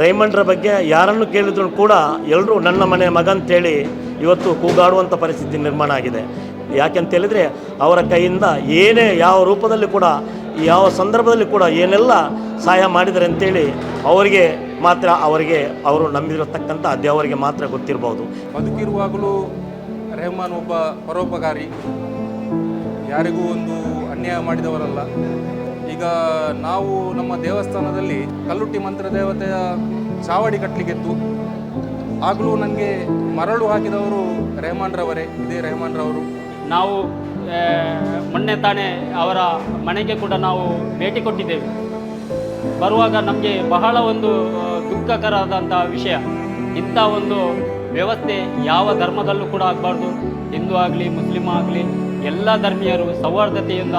ರೈಮಂಡ್ರ ಬಗ್ಗೆ ಯಾರನ್ನು ಕೇಳಿದ್ರು ಕೂಡ ಎಲ್ಲರೂ ನನ್ನ ಮನೆ ಮಗ ಅಂತೇಳಿ ಇವತ್ತು ಕೂಗಾಡುವಂಥ ಪರಿಸ್ಥಿತಿ ನಿರ್ಮಾಣ ಆಗಿದೆ. ಯಾಕೆಂತೇಳಿದರೆ ಅವರ ಕೈಯಿಂದ ಏನೇ ಯಾವ ರೂಪದಲ್ಲಿ ಕೂಡ ಯಾವ ಸಂದರ್ಭದಲ್ಲಿ ಕೂಡ ಏನೆಲ್ಲ ಸಹಾಯ ಮಾಡಿದ್ದಾರೆ ಅಂತೇಳಿ ಅವರಿಗೆ ಮಾತ್ರ ಅವರು ನಂಬಿರತಕ್ಕಂಥ ದೇವರಿಗೆ ಮಾತ್ರ ಗೊತ್ತಿರಬಹುದು. ಬದುಕಿರುವಾಗಲೂ ರೆಹಮಾನ್ ಒಬ್ಬ ಪರೋಪಕಾರಿ, ಯಾರಿಗೂ ಒಂದು ಅನ್ಯಾಯ ಮಾಡಿದವರಲ್ಲ. ಈಗ ನಾವು ನಮ್ಮ ದೇವಸ್ಥಾನದಲ್ಲಿ ಕಲ್ಲುಟ್ಟಿ ಮಂತ್ರ ದೇವತೆಯ ಚಾವಡಿ ಕಟ್ಟಲಿಕ್ಕಿತ್ತು. ಆಗಲೂ ನನಗೆ ಮರಳು ಹಾಕಿದವರು ರೆಹಮಾನ್ರವರೇ, ಇದೇ ರೆಹಮಾನ್ರವರು. ನಾವು ಮೊನ್ನೆ ತಾನೇ ಅವರ ಮನೆಗೆ ಕೂಡ ನಾವು ಭೇಟಿ ಕೊಟ್ಟಿದ್ದೇವೆ. ಬರುವಾಗ ನಮಗೆ ಬಹಳ ಒಂದು ದುಃಖಕರವಾದಂಥ ವಿಷಯ. ಇಂಥ ಒಂದು ವ್ಯವಸ್ಥೆ ಯಾವ ಧರ್ಮದಲ್ಲೂ ಕೂಡ ಆಗಬಾರ್ದು. ಹಿಂದೂ ಆಗಲಿ ಮುಸ್ಲಿಮ್ ಆಗಲಿ ಎಲ್ಲ ಧರ್ಮೀಯರು ಸೌಹಾರ್ದತೆಯಿಂದ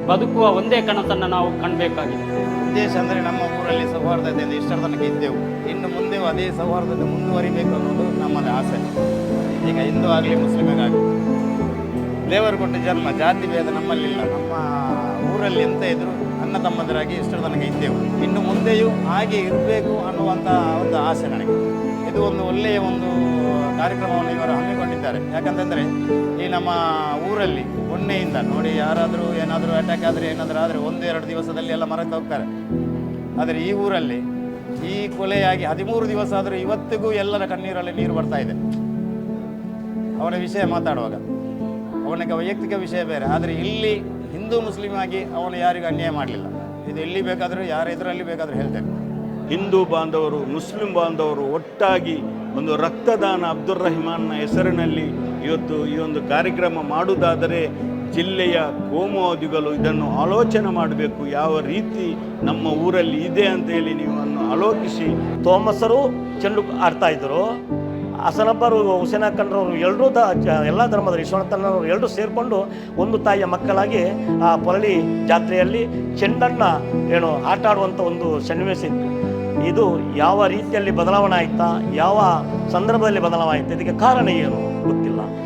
ಬದುಕುವ ಒಂದೇ ಕನಸನ್ನು ನಾವು ಕಾಣಬೇಕಾಗಿದೆ. ಉದ್ದೇಶ ಅಂದರೆ ನಮ್ಮ ಊರಲ್ಲಿ ಸೌಹಾರ್ದತೆಯಿಂದ ಇಷ್ಟರ ತನಕ ಇದ್ದೆವು, ಇನ್ನು ಮುಂದೆಯೂ ಅದೇ ಸೌಹಾರ್ದತೆ ಮುಂದುವರಿಬೇಕು ಅನ್ನೋದು ನಮ್ಮದೇ ಆಸೆ. ಈಗ ಹಿಂದೂ ಆಗಲಿ ಮುಸ್ಲಿಮಿಗಾಗಲಿ ದೇವರು ಕೊಟ್ಟ ಜನ್ಮ, ಜಾತಿ ಭೇದ ನಮ್ಮಲ್ಲಿಲ್ಲ. ನಮ್ಮ ಊರಲ್ಲಿ ಎಂತ ಇದ್ದರೂ ಅಣ್ಣ ತಮ್ಮಂದಿರಾಗಿ ಇಷ್ಟರ ತನಕ ಇದ್ದೆವು, ಇನ್ನು ಮುಂದೆಯೂ ಹಾಗೆ ಇರಬೇಕು ಅನ್ನುವಂಥ ಒಂದು ಆಸೆ ನನಗೆ. ಇದು ಒಂದು ಒಳ್ಳೆಯ ಒಂದು ಕಾರ್ಯಕ್ರಮವನ್ನು ಇವರು ಹಮ್ಮಿಕೊಂಡಿದ್ದಾರೆ. ಯಾಕಂತಂದರೆ ಈ ನಮ್ಮ ಊರಲ್ಲಿ ಮೊನ್ನೆಯಿಂದ ನೋಡಿ, ಯಾರಾದರೂ ಏನಾದರೂ ಅಟ್ಯಾಕ್ ಆದರೆ ಏನಾದರೂ ಆದರೆ 1-2 ದಿವಸದಲ್ಲಿ ಎಲ್ಲ ಮರಕ್ಕೆ ಹೋಗ್ತಾರೆ. ಆದರೆ ಈ ಊರಲ್ಲಿ ಈ ಕೊಲೆಯಾಗಿ 13 ದಿವಸ ಆದರೂ ಇವತ್ತಿಗೂ ಎಲ್ಲರ ಕಣ್ಣೀರಲ್ಲಿ ನೀರು ಬರ್ತಾ ಇದೆ. ಅವನ ವಿಷಯ ಮಾತಾಡುವಾಗ ಅವನಿಗೆ ವೈಯಕ್ತಿಕ ವಿಷಯ ಬೇರೆ, ಆದರೆ ಇಲ್ಲಿ ಹಿಂದೂ ಮುಸ್ಲಿಮ್ ಆಗಿ ಅವನು ಯಾರಿಗೂ ಅನ್ಯಾಯ ಮಾಡಲಿಲ್ಲ. ಇದು ಎಲ್ಲಿ ಬೇಕಾದರೂ ಯಾರ ಇದರಲ್ಲಿ ಬೇಕಾದರೂ ಹೇಳ್ತೇನೆ. ಹಿಂದೂ ಬಾಂಧವರು ಮುಸ್ಲಿಂ ಬಾಂಧವರು ಒಟ್ಟಾಗಿ ಒಂದು ರಕ್ತದಾನ ಅಬ್ದುಲ್ ರಹಿಮಾನ್ನ ಹೆಸರಿನಲ್ಲಿ ಇವತ್ತು ಈ ಒಂದು ಕಾರ್ಯಕ್ರಮ ಮಾಡುವುದಾದರೆ ಜಿಲ್ಲೆಯ ಕೋಮುವಾದಿಗಳು ಇದನ್ನು ಆಲೋಚನೆ ಮಾಡಬೇಕು. ಯಾವ ರೀತಿ ನಮ್ಮ ಊರಲ್ಲಿ ಇದೆ ಅಂತ ಹೇಳಿ ನೀವು ಆಲೋಚಿಸಿ. ತೋಮಸರು ಚೆಂಡು ಆಡ್ತಾ ಇದ್ದರು, ಹಸನಬ್ಬರು ಹುಸೇನ್ ಖಾನ್ರವರು ಎಲ್ಲರೂ ಎಲ್ಲ ಧರ್ಮದ ವಿಶ್ವನಾಥನವರು ಎಲ್ಲರೂ ಸೇರಿಕೊಂಡು ಒಂದು ತಾಯಿಯ ಮಕ್ಕಳಾಗಿ ಆ ಪೊರಳಿ ಜಾತ್ರೆಯಲ್ಲಿ ಚೆಂಡನ್ನು ಆಟ ಆಡುವಂಥ ಒಂದು ಸನ್ನಿವೇಶ ಇತ್ತು. ಇದು ಯಾವ ರೀತಿಯಲ್ಲಿ ಬದಲಾವಣೆ ಆಯಿತಾ, ಯಾವ ಸಂದರ್ಭದಲ್ಲಿ ಬದಲಾವಣೆ ಆಯಿತಾ, ಇದಕ್ಕೆ ಕಾರಣ ಏನು?